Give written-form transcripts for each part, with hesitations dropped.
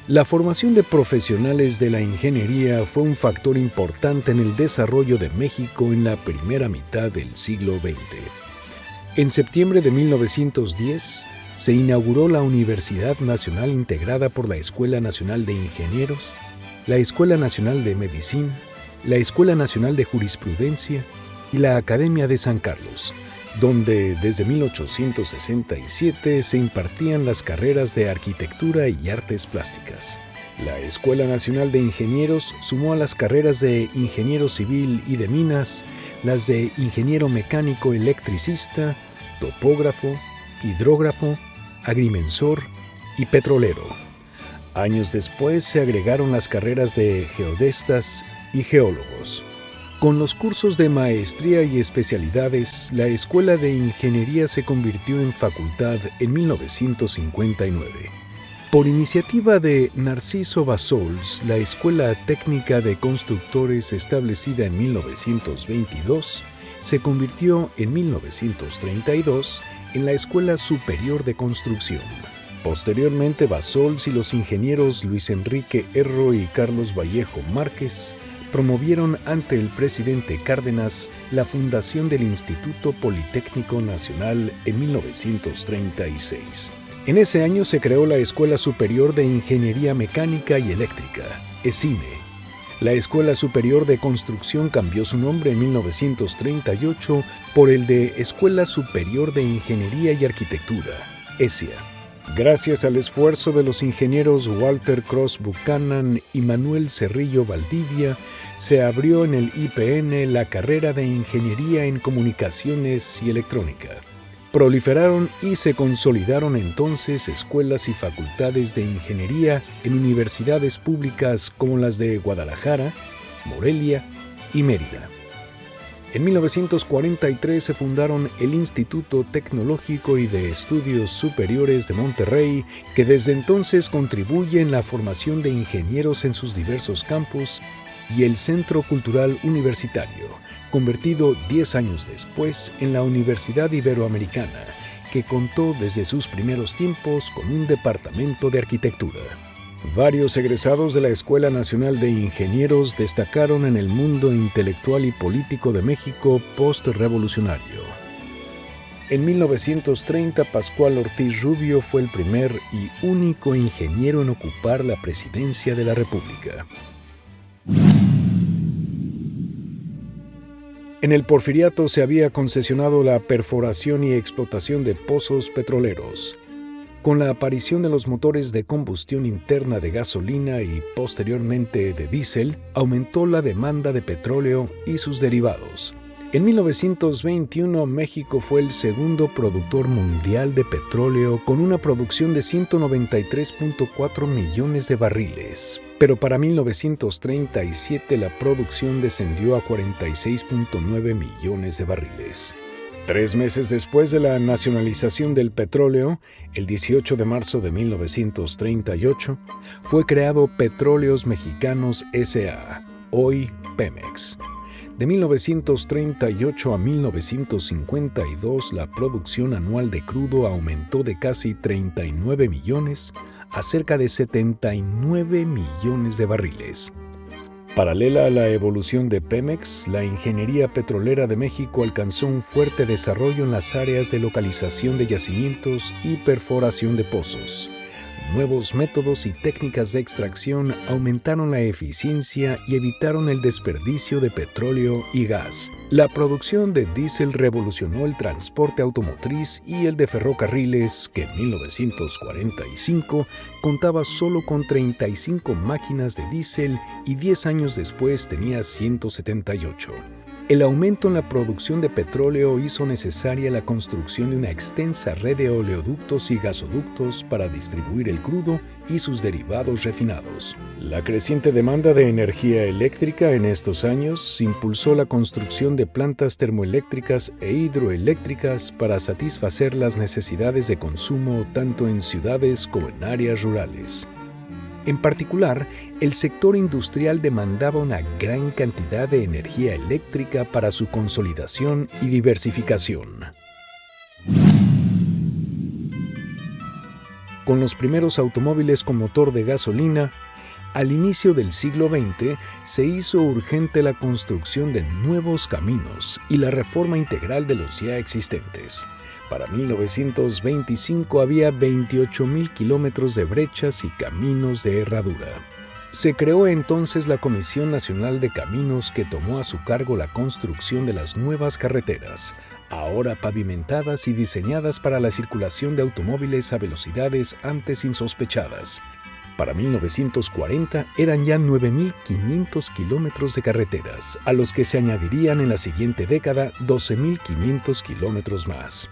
La formación de profesionales de la ingeniería fue un factor importante en el desarrollo de México en la primera mitad del siglo XX. En septiembre de 1910, se inauguró la Universidad Nacional integrada por la Escuela Nacional de Ingenieros, la Escuela Nacional de Medicina, la Escuela Nacional de Jurisprudencia y la Academia de San Carlos, donde desde 1867 se impartían las carreras de Arquitectura y Artes Plásticas. La Escuela Nacional de Ingenieros sumó a las carreras de Ingeniero Civil y de Minas las de Ingeniero Mecánico Electricista, Topógrafo, Hidrógrafo, Agrimensor y Petrolero. Años después se agregaron las carreras de Geodestas y Geólogos. Con los cursos de maestría y especialidades, la Escuela de Ingeniería se convirtió en facultad en 1959. Por iniciativa de Narciso Bassols, la Escuela Técnica de Constructores, establecida en 1922, se convirtió en 1932 en la Escuela Superior de Construcción. Posteriormente, Bassols y los ingenieros Luis Enrique Erro y Carlos Vallejo Márquez promovieron ante el presidente Cárdenas la fundación del Instituto Politécnico Nacional en 1936. En ese año se creó la Escuela Superior de Ingeniería Mecánica y Eléctrica, ESIME. La Escuela Superior de Construcción cambió su nombre en 1938 por el de Escuela Superior de Ingeniería y Arquitectura, ESIA. Gracias al esfuerzo de los ingenieros Walter Cross Buchanan y Manuel Cerrillo Valdivia, se abrió en el IPN la carrera de Ingeniería en Comunicaciones y Electrónica. Proliferaron y se consolidaron entonces escuelas y facultades de ingeniería en universidades públicas como las de Guadalajara, Morelia y Mérida. En 1943 se fundaron el Instituto Tecnológico y de Estudios Superiores de Monterrey, que desde entonces contribuye en la formación de ingenieros en sus diversos campus, y el Centro Cultural Universitario, convertido 10 años después en la Universidad Iberoamericana, que contó desde sus primeros tiempos con un departamento de arquitectura. Varios egresados de la Escuela Nacional de Ingenieros destacaron en el mundo intelectual y político de México postrevolucionario. En 1930, Pascual Ortiz Rubio fue el primer y único ingeniero en ocupar la presidencia de la República. En el Porfiriato se había concesionado la perforación y explotación de pozos petroleros. Con la aparición de los motores de combustión interna de gasolina y posteriormente de diésel, aumentó la demanda de petróleo y sus derivados. En 1921, México fue el segundo productor mundial de petróleo con una producción de 193.4 millones de barriles, pero para 1937 la producción descendió a 46.9 millones de barriles. 3 meses después de la nacionalización del petróleo, el 18 de marzo de 1938, fue creado Petróleos Mexicanos S.A., hoy Pemex. De 1938 a 1952, la producción anual de crudo aumentó de casi 39 millones a cerca de 79 millones de barriles. Paralela a la evolución de Pemex, la ingeniería petrolera de México alcanzó un fuerte desarrollo en las áreas de localización de yacimientos y perforación de pozos. Nuevos métodos y técnicas de extracción aumentaron la eficiencia y evitaron el desperdicio de petróleo y gas. La producción de diésel revolucionó el transporte automotriz y el de ferrocarriles, que en 1945 contaba solo con 35 máquinas de diésel y 10 años después tenía 178. El aumento en la producción de petróleo hizo necesaria la construcción de una extensa red de oleoductos y gasoductos para distribuir el crudo y sus derivados refinados. La creciente demanda de energía eléctrica en estos años impulsó la construcción de plantas termoeléctricas e hidroeléctricas para satisfacer las necesidades de consumo tanto en ciudades como en áreas rurales. En particular, el sector industrial demandaba una gran cantidad de energía eléctrica para su consolidación y diversificación. con los primeros automóviles con motor de gasolina, al inicio del siglo XX se hizo urgente la construcción de nuevos caminos y la reforma integral de los ya existentes. Para 1925 había 28,000 kilómetros de brechas y caminos de herradura. Se creó entonces la Comisión Nacional de Caminos, que tomó a su cargo la construcción de las nuevas carreteras, ahora pavimentadas y diseñadas para la circulación de automóviles a velocidades antes insospechadas. Para 1940 eran ya 9,500 kilómetros de carreteras, a los que se añadirían en la siguiente década 12,500 kilómetros más.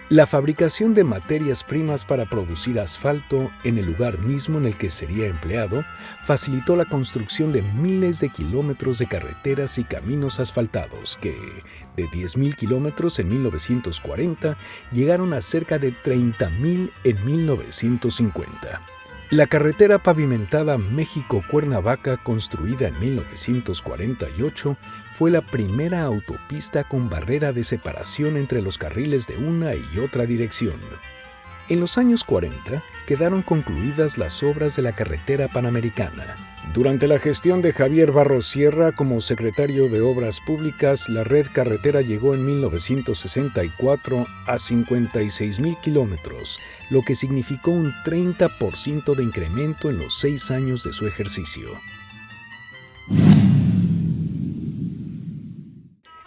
La fabricación de materias primas para producir asfalto en el lugar mismo en el que sería empleado facilitó la construcción de miles de kilómetros de carreteras y caminos asfaltados que, de 10,000 kilómetros en 1940, llegaron a cerca de 30,000 en 1950. La carretera pavimentada México-Cuernavaca, construida en 1948, fue la primera autopista con barrera de separación entre los carriles de una y otra dirección. En los años 40 quedaron concluidas las obras de la carretera panamericana. Durante la gestión de Javier Barros Sierra como secretario de Obras Públicas, la red carretera llegó en 1964 a 56,000 kilómetros, lo que significó un 30% de incremento en los 6 años de su ejercicio.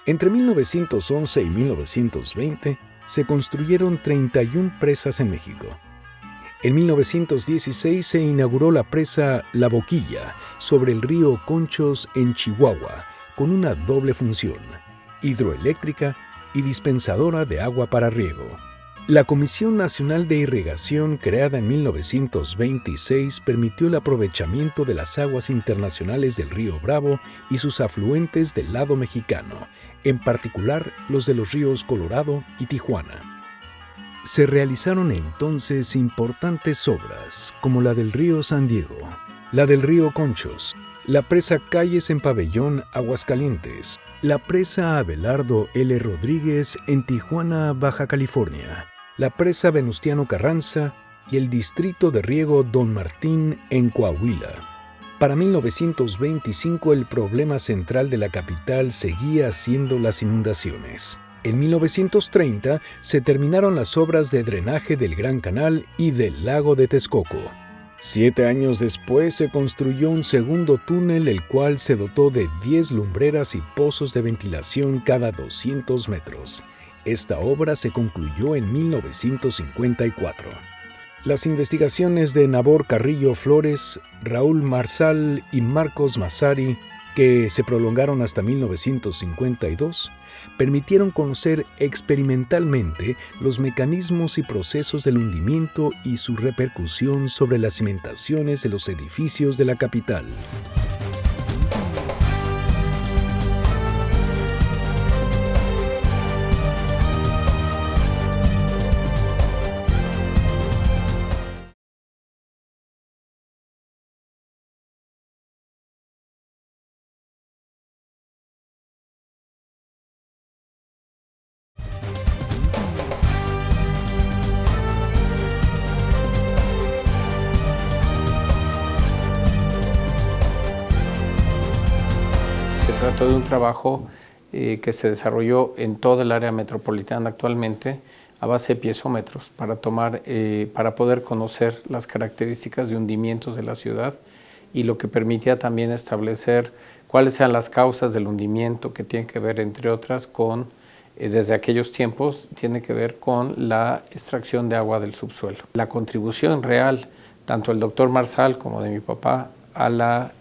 Entre 1911 y 1920 se construyeron 31 presas en México. En 1916 se inauguró la presa La Boquilla sobre el río Conchos en Chihuahua, con una doble función, hidroeléctrica y dispensadora de agua para riego. La Comisión Nacional de Irrigación, creada en 1926, permitió el aprovechamiento de las aguas internacionales del río Bravo y sus afluentes del lado mexicano, en particular los de los ríos Colorado y Tijuana. Se realizaron entonces importantes obras, como la del río San Diego, la del río Conchos, la presa Calles en Pabellón, Aguascalientes, la presa Abelardo L. Rodríguez en Tijuana, Baja California, la presa Venustiano Carranza y el distrito de riego Don Martín en Coahuila. Para 1925 el problema central de la capital seguía siendo las inundaciones. En 1930 se terminaron las obras de drenaje del Gran Canal y del lago de Texcoco. 7 años después se construyó un segundo túnel, el cual se dotó de 10 lumbreras y pozos de ventilación cada 200 metros. Esta obra se concluyó en 1954. Las investigaciones de Nabor Carrillo Flores, Raúl Marsal y Marcos Massari, que se prolongaron hasta 1952, permitieron conocer experimentalmente los mecanismos y procesos del hundimiento y su repercusión sobre las cimentaciones de los edificios de la capital. Se trató de un trabajo que se desarrolló en toda el área metropolitana actualmente a base de piezómetros para poder conocer las características de hundimientos de la ciudad y lo que permitía también establecer cuáles eran las causas del hundimiento, que tienen que ver, entre otras, con, desde aquellos tiempos, tiene que ver con la extracción de agua del subsuelo. La contribución real, tanto del doctor Marsal como de mi papá, a la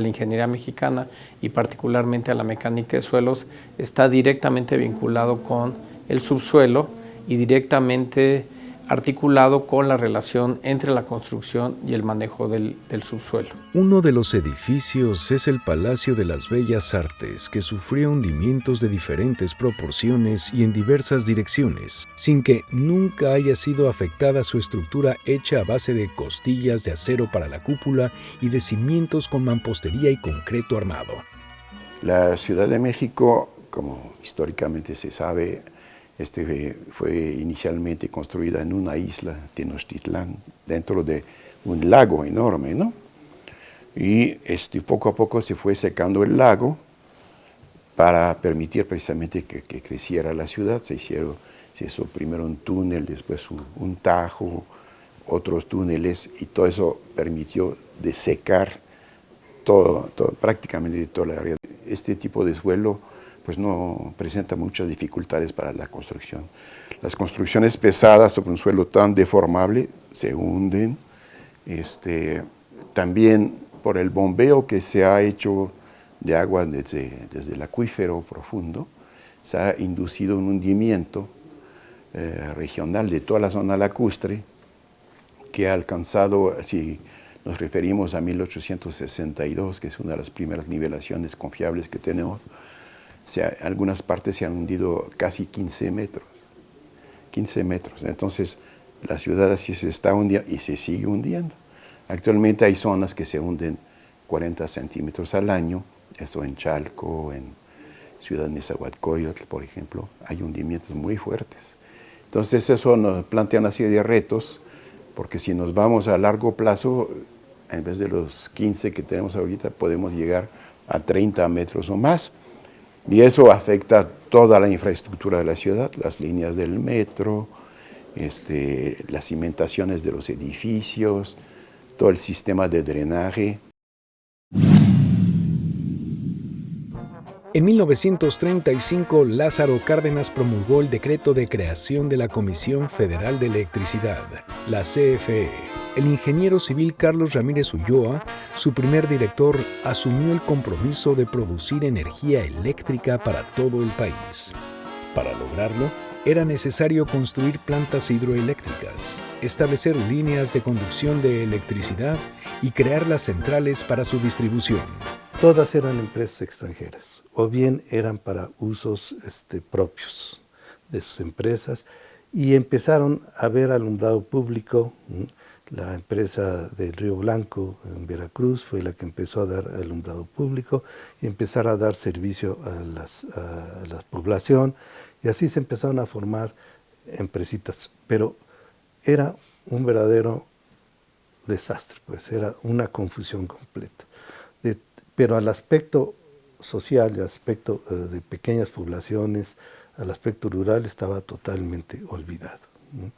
ingeniería mexicana y particularmente a la mecánica de suelos, está directamente vinculado con el subsuelo y directamente articulado con la relación entre la construcción y el manejo del subsuelo. Uno de los edificios es el Palacio de las Bellas Artes, que sufrió hundimientos de diferentes proporciones y en diversas direcciones, sin que nunca haya sido afectada su estructura hecha a base de costillas de acero para la cúpula y de cimientos con mampostería y concreto armado. La Ciudad de México, como históricamente se sabe, Fue inicialmente construida en una isla, Tenochtitlán, dentro de un lago enorme, ¿no? Y poco a poco se fue secando el lago para permitir precisamente que creciera la ciudad. Se hizo primero un túnel, después un tajo, otros túneles, y todo eso permitió desecar prácticamente toda la área. Este tipo de suelo pues no presenta muchas dificultades para la construcción. Las construcciones pesadas sobre un suelo tan deformable se hunden. También por el bombeo que se ha hecho de agua desde el acuífero profundo, se ha inducido un hundimiento regional de toda la zona lacustre, que ha alcanzado, si nos referimos a 1862, que es una de las primeras nivelaciones confiables que tenemos, algunas partes se han hundido casi 15 metros. 15 metros. Entonces, la ciudad así se está hundiendo y se sigue hundiendo. Actualmente hay zonas que se hunden 40 centímetros al año, eso en Chalco, en Ciudad Nezahualcóyotl, por ejemplo, hay hundimientos muy fuertes. Entonces, eso nos plantea una serie de retos, porque si nos vamos a largo plazo, en vez de los 15 que tenemos ahorita, podemos llegar a 30 metros o más. Y eso afecta toda la infraestructura de la ciudad, las líneas del metro, las cimentaciones de los edificios, todo el sistema de drenaje. En 1935, Lázaro Cárdenas promulgó el decreto de creación de la Comisión Federal de Electricidad, la CFE. El ingeniero civil Carlos Ramírez Ulloa, su primer director, asumió el compromiso de producir energía eléctrica para todo el país. Para lograrlo, era necesario construir plantas hidroeléctricas, establecer líneas de conducción de electricidad y crear las centrales para su distribución. Todas eran empresas extranjeras, o bien eran para usos propios de sus empresas, y empezaron a ver alumbrado público. La empresa del Río Blanco en Veracruz fue la que empezó a dar alumbrado público y empezar a dar servicio a la población, y así se empezaron a formar empresitas. Pero era un verdadero desastre, pues era una confusión completa. Pero al aspecto social, al aspecto de pequeñas poblaciones, al aspecto rural, estaba totalmente olvidado, ¿no?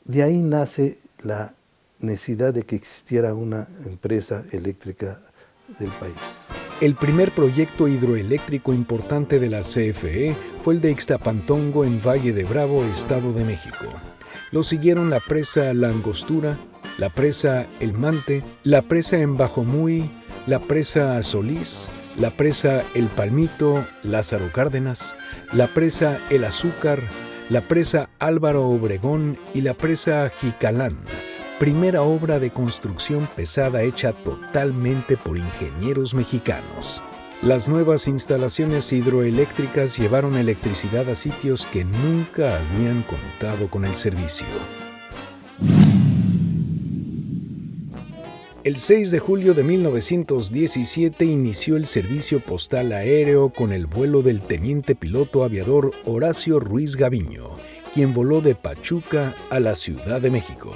De ahí nace la necesidad de que existiera una empresa eléctrica del país. El primer proyecto hidroeléctrico importante de la CFE fue el de Ixtapantongo en Valle de Bravo, Estado de México. Lo siguieron la presa La Angostura, la presa El Mante, la presa en Bajomuy, la presa Solís, la presa El Palmito, Lázaro Cárdenas, la presa El Azúcar, la presa Álvaro Obregón y la presa Jicalán, primera obra de construcción pesada hecha totalmente por ingenieros mexicanos. Las nuevas instalaciones hidroeléctricas llevaron electricidad a sitios que nunca habían contado con el servicio. El 6 de julio de 1917 inició el servicio postal aéreo con el vuelo del teniente piloto aviador Horacio Ruiz Gaviño, quien voló de Pachuca a la Ciudad de México.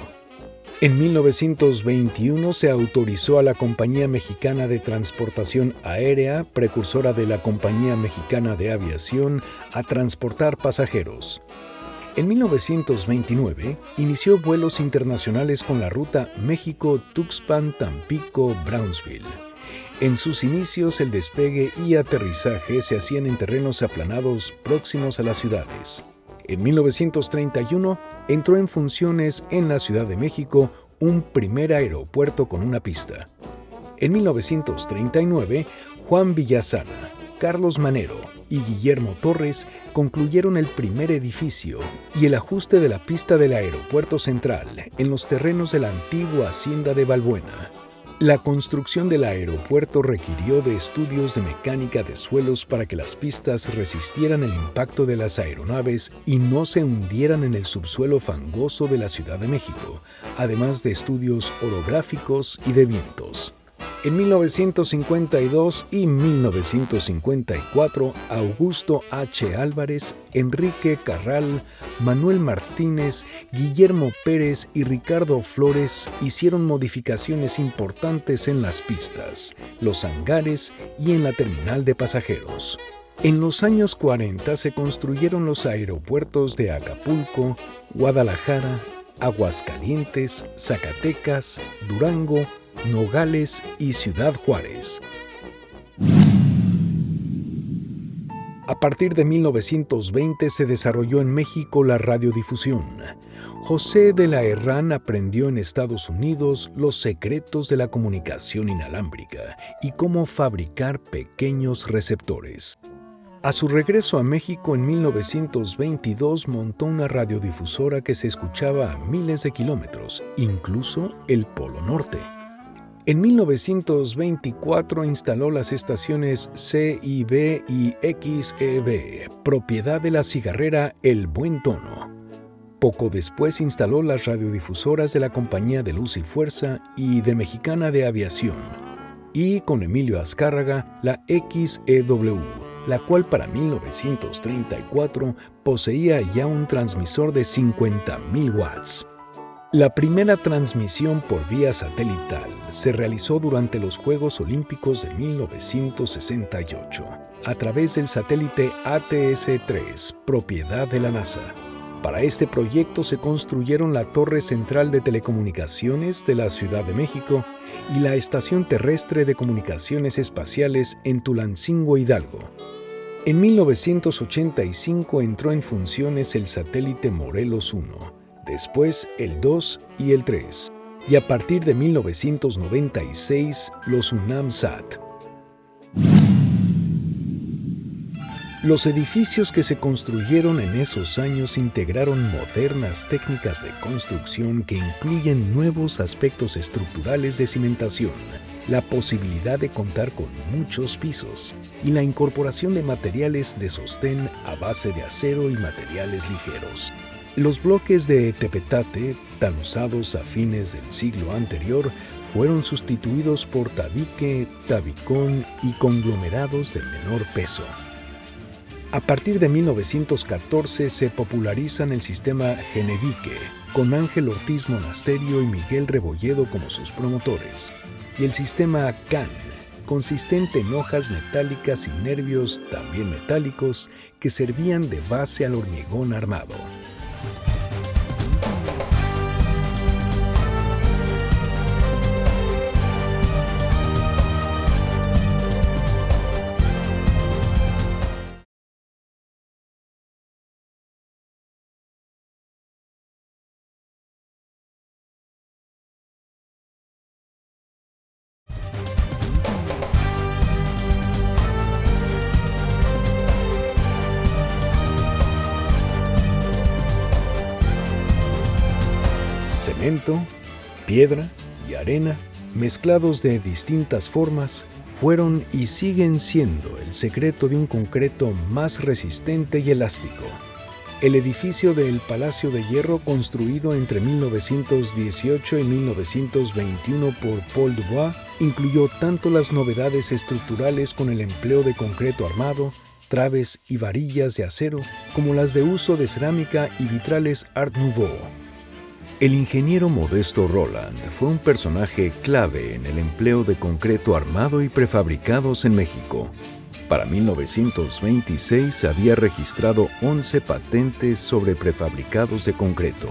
En 1921 se autorizó a la Compañía Mexicana de Transportación Aérea, precursora de la Compañía Mexicana de Aviación, a transportar pasajeros. En 1929 inició vuelos internacionales con la ruta México-Tuxpan-Tampico-Brownsville. En sus inicios, el despegue y aterrizaje se hacían en terrenos aplanados próximos a las ciudades. En 1931 entró en funciones en la Ciudad de México un primer aeropuerto con una pista. En 1939, Juan Villasana, Carlos Manero y Guillermo Torres concluyeron el primer edificio y el ajuste de la pista del Aeropuerto Central en los terrenos de la antigua Hacienda de Balbuena. La construcción del aeropuerto requirió de estudios de mecánica de suelos para que las pistas resistieran el impacto de las aeronaves y no se hundieran en el subsuelo fangoso de la Ciudad de México, además de estudios orográficos y de vientos. En 1952 y 1954, Augusto H. Álvarez, Enrique Carral, Manuel Martínez, Guillermo Pérez y Ricardo Flores hicieron modificaciones importantes en las pistas, los hangares y en la terminal de pasajeros. En los años 40 se construyeron los aeropuertos de Acapulco, Guadalajara, Aguascalientes, Zacatecas, Durango, Nogales y Ciudad Juárez. A partir de 1920 se desarrolló en México la radiodifusión. José de la Herrán aprendió en Estados Unidos los secretos de la comunicación inalámbrica y cómo fabricar pequeños receptores. A su regreso a México en 1922 montó una radiodifusora que se escuchaba a miles de kilómetros, incluso el Polo Norte. En 1924 instaló las estaciones CIB y XEB, propiedad de la cigarrera El Buen Tono. Poco después instaló las radiodifusoras de la Compañía de Luz y Fuerza y de Mexicana de Aviación, y con Emilio Azcárraga la XEW, la cual para 1934 poseía ya un transmisor de 50,000 watts. La primera transmisión por vía satelital se realizó durante los Juegos Olímpicos de 1968, a través del satélite ATS-3, propiedad de la NASA. Para este proyecto se construyeron la Torre Central de Telecomunicaciones de la Ciudad de México y la Estación Terrestre de Comunicaciones Espaciales en Tulancingo, Hidalgo. En 1985 entró en funciones el satélite Morelos 1, después el 2 y el 3, y a partir de 1996 los UNAMSAT. Los edificios que se construyeron en esos años integraron modernas técnicas de construcción que incluyen nuevos aspectos estructurales de cimentación, la posibilidad de contar con muchos pisos y la incorporación de materiales de sostén a base de acero y materiales ligeros. Los bloques de tepetate, tan usados a fines del siglo anterior, fueron sustituidos por tabique, tabicón y conglomerados de menor peso. A partir de 1914 se popularizan el sistema Genevique, con Ángel Ortiz Monasterio y Miguel Rebolledo como sus promotores, y el sistema CAN, consistente en hojas metálicas y nervios también metálicos que servían de base al hormigón armado. Cemento, piedra y arena, mezclados de distintas formas, fueron y siguen siendo el secreto de un concreto más resistente y elástico. El edificio del Palacio de Hierro, construido entre 1918 y 1921 por Paul Dubois, incluyó tanto las novedades estructurales con el empleo de concreto armado, traves y varillas de acero, como las de uso de cerámica y vitrales Art Nouveau. El ingeniero Modesto Roland fue un personaje clave en el empleo de concreto armado y prefabricados en México. Para 1926 había registrado 11 patentes sobre prefabricados de concreto,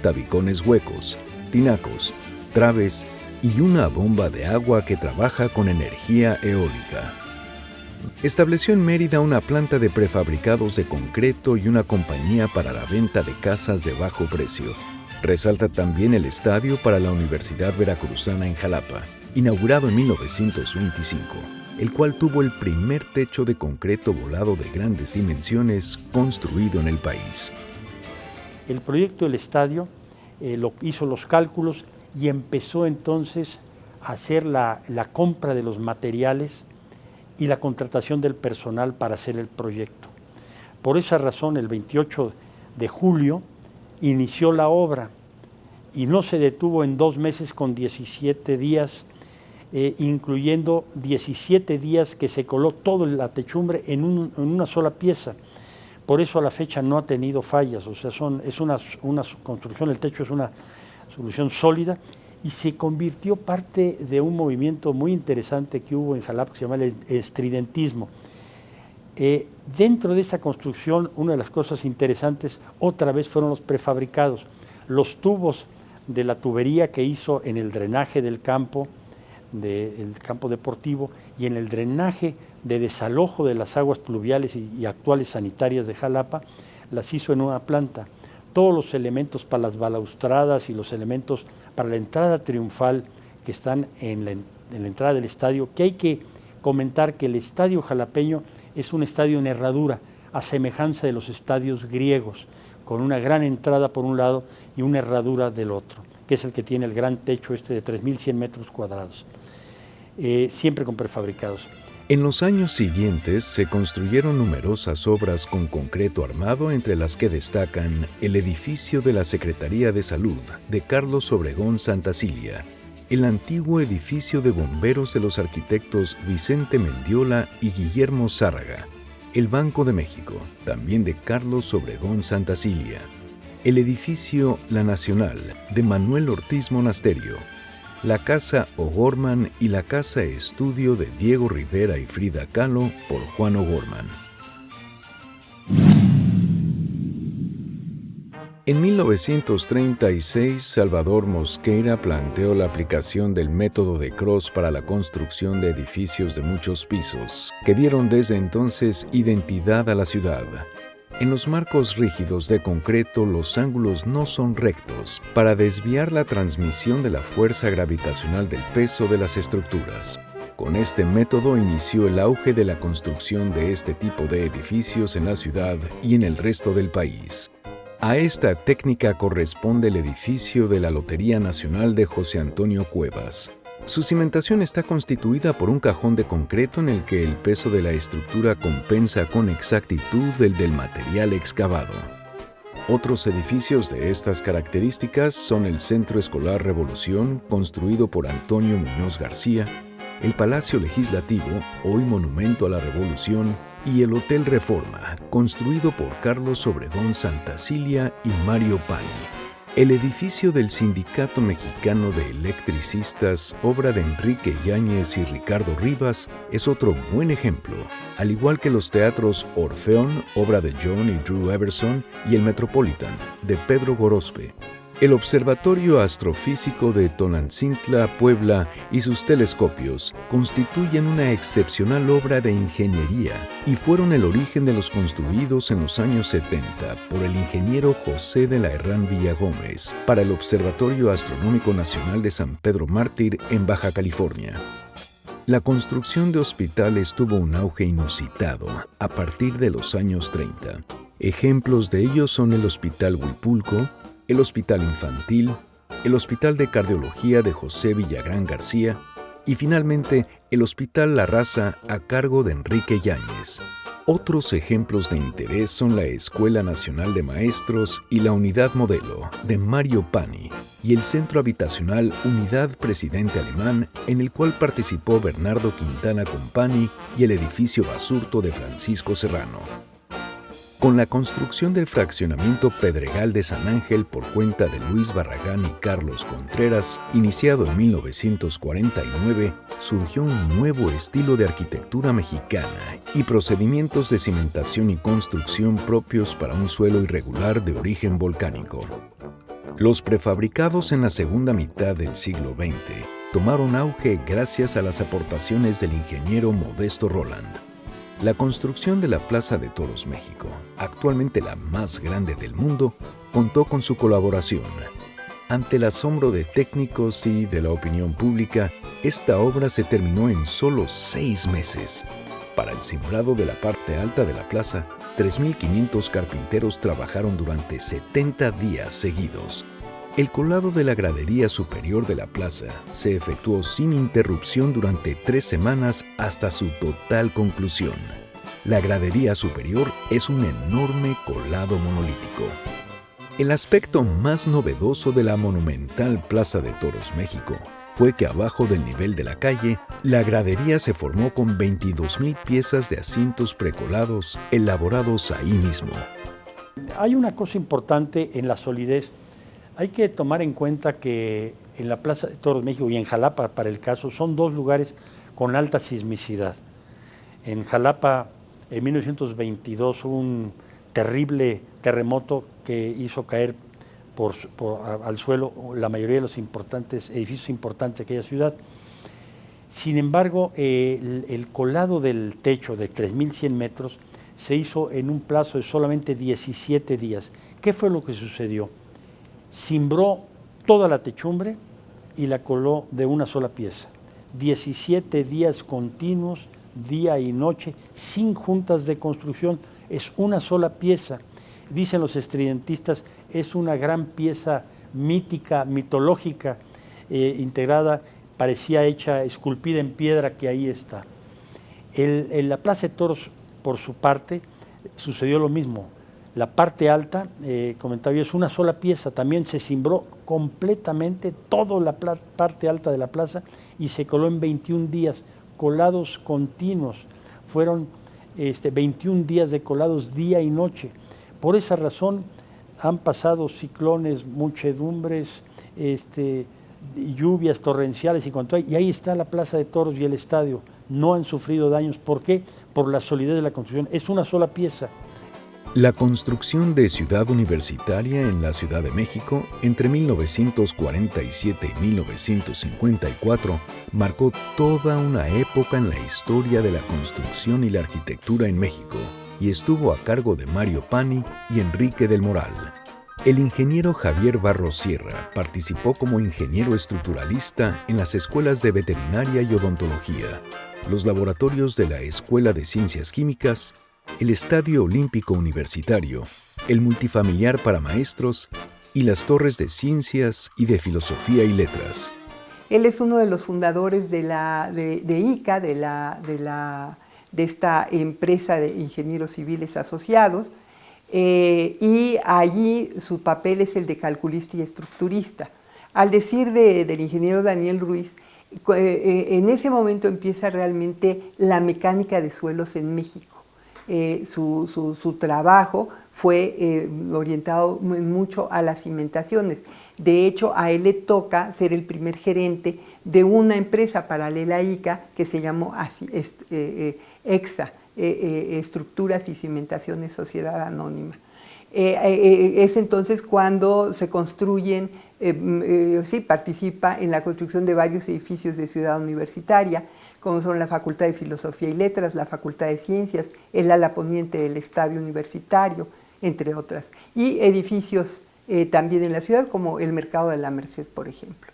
tabicones huecos, tinacos, traves y una bomba de agua que trabaja con energía eólica. Estableció en Mérida una planta de prefabricados de concreto y una compañía para la venta de casas de bajo precio. Resalta también el estadio para la Universidad Veracruzana en Jalapa, inaugurado en 1925, el cual tuvo el primer techo de concreto volado de grandes dimensiones construido en el país. El proyecto del estadio hizo los cálculos y empezó entonces a hacer la compra de los materiales y la contratación del personal para hacer el proyecto. Por esa razón, el 28 de julio, inició la obra y no se detuvo en 2 meses con 17 días incluyendo 17 días que se coló toda la techumbre en una sola pieza. Por eso a la fecha no ha tenido fallas, o sea, es una construcción, el techo es una solución sólida, y se convirtió parte de un movimiento muy interesante que hubo en Jalapa, que se llama el estridentismo. Dentro de esta construcción, una de las cosas interesantes otra vez fueron los prefabricados, los tubos de la tubería que hizo en el drenaje del campo, del campo deportivo, y en el drenaje de desalojo de las aguas pluviales y actuales sanitarias de Jalapa, las hizo en una planta. Todos los elementos para las balaustradas y los elementos para la entrada triunfal que están en la entrada del estadio, que hay que comentar que el estadio jalapeño es un estadio en herradura, a semejanza de los estadios griegos, con una gran entrada por un lado y una herradura del otro, que es el que tiene el gran techo de 3.100 metros cuadrados, siempre con prefabricados. En los años siguientes se construyeron numerosas obras con concreto armado, entre las que destacan el edificio de la Secretaría de Salud de Carlos Obregón Santacilia, el antiguo edificio de bomberos de los arquitectos Vicente Mendiola y Guillermo Zárraga, el Banco de México, también de Carlos Obregón Santacilia, el edificio La Nacional de Manuel Ortiz Monasterio, la Casa O'Gorman y la Casa Estudio de Diego Rivera y Frida Kahlo por Juan O'Gorman. En 1936, Salvador Mosqueira planteó la aplicación del método de Cros para la construcción de edificios de muchos pisos, que dieron desde entonces identidad a la ciudad. En los marcos rígidos de concreto, los ángulos no son rectos para desviar la transmisión de la fuerza gravitacional del peso de las estructuras. Con este método inició el auge de la construcción de este tipo de edificios en la ciudad y en el resto del país. A esta técnica corresponde el edificio de la Lotería Nacional de José Antonio Cuevas. Su cimentación está constituida por un cajón de concreto en el que el peso de la estructura compensa con exactitud el del material excavado. Otros edificios de estas características son el Centro Escolar Revolución, construido por Antonio Muñoz García, el Palacio Legislativo, hoy Monumento a la Revolución, y el Hotel Reforma, construido por Carlos Obregón Santacilia y Mario Pani. El edificio del Sindicato Mexicano de Electricistas, obra de Enrique Yáñez y Ricardo Rivas, es otro buen ejemplo, al igual que los teatros Orfeón, obra de John y Drew Everson, y el Metropolitan, de Pedro Gorospe. El Observatorio Astrofísico de Tonantzintla, Puebla, y sus telescopios constituyen una excepcional obra de ingeniería y fueron el origen de los construidos en los años 70 por el ingeniero José de la Herrán Villagómez para el Observatorio Astronómico Nacional de San Pedro Mártir en Baja California. La construcción de hospitales tuvo un auge inusitado a partir de los años 30. Ejemplos de ello son el Hospital Huipulco, el Hospital Infantil, el Hospital de Cardiología de José Villagrán García y finalmente el Hospital La Raza a cargo de Enrique Yáñez. Otros ejemplos de interés son la Escuela Nacional de Maestros y la Unidad Modelo de Mario Pani y el Centro Habitacional Unidad Presidente Alemán, en el cual participó Bernardo Quintana Compani, y el edificio Basurto de Francisco Serrano. Con la construcción del fraccionamiento Pedregal de San Ángel por cuenta de Luis Barragán y Carlos Contreras, iniciado en 1949, surgió un nuevo estilo de arquitectura mexicana y procedimientos de cimentación y construcción propios para un suelo irregular de origen volcánico. Los prefabricados en la segunda mitad del siglo XX tomaron auge gracias a las aportaciones del ingeniero Modesto Roland. La construcción de la Plaza de Toros México, actualmente la más grande del mundo, contó con su colaboración. Ante el asombro de técnicos y de la opinión pública, esta obra se terminó en solo 6 meses. Para el simulado de la parte alta de la plaza, 3.500 carpinteros trabajaron durante 70 días seguidos. El colado de la gradería superior de la plaza se efectuó sin interrupción durante 3 semanas hasta su total conclusión. La gradería superior es un enorme colado monolítico. El aspecto más novedoso de la monumental Plaza de Toros México fue que abajo del nivel de la calle, la gradería se formó con 22,000 piezas de asientos precolados elaborados ahí mismo. Hay una cosa importante en la solidez. Hay que tomar en cuenta que en la Plaza de Toros de México y en Jalapa, para el caso, son dos lugares con alta sismicidad. En Jalapa, en 1922, hubo un terrible terremoto que hizo caer al suelo la mayoría de los edificios importantes de aquella ciudad. Sin embargo, el colado del techo de 3.100 metros se hizo en un plazo de solamente 17 días. ¿Qué fue lo que sucedió? Cimbró toda la techumbre y la coló de una sola pieza. 17 días continuos, día y noche, sin juntas de construcción, es una sola pieza. Dicen los estridentistas, es una gran pieza mítica, mitológica, integrada, parecía hecha, esculpida en piedra, que ahí está. En la Plaza de Toros, por su parte, sucedió lo mismo. La parte alta, comentaba yo, es una sola pieza, también se cimbró completamente toda la parte alta de la plaza y se coló en 21 días, colados continuos. Fueron 21 días de colados día y noche. Por esa razón han pasado ciclones, muchedumbres, lluvias torrenciales y ahí está la Plaza de Toros y el estadio. No han sufrido daños. ¿Por qué? Por la solidez de la construcción. Es una sola pieza. La construcción de Ciudad Universitaria en la Ciudad de México entre 1947 y 1954 marcó toda una época en la historia de la construcción y la arquitectura en México y estuvo a cargo de Mario Pani y Enrique del Moral. El ingeniero Javier Barros Sierra participó como ingeniero estructuralista en las escuelas de veterinaria y odontología, los laboratorios de la Escuela de Ciencias Químicas, el Estadio Olímpico Universitario, el multifamiliar para maestros y las torres de ciencias y de filosofía y letras. Él es uno de los fundadores de ICA, de esta empresa de ingenieros civiles asociados, y allí su papel es el de calculista y estructurista. Al decir del ingeniero Daniel Ruiz, en ese momento empieza realmente la mecánica de suelos en México. Su trabajo fue orientado mucho a las cimentaciones. De hecho, a él le toca ser el primer gerente de una empresa paralela a ICA que se llamó EXA, Estructuras y Cimentaciones Sociedad Anónima. Es entonces cuando se construyen, participa en la construcción de varios edificios de Ciudad Universitaria, como son la Facultad de Filosofía y Letras, la Facultad de Ciencias, el ala poniente del Estadio Universitario, entre otras. Y edificios también en la ciudad, como el Mercado de la Merced, por ejemplo.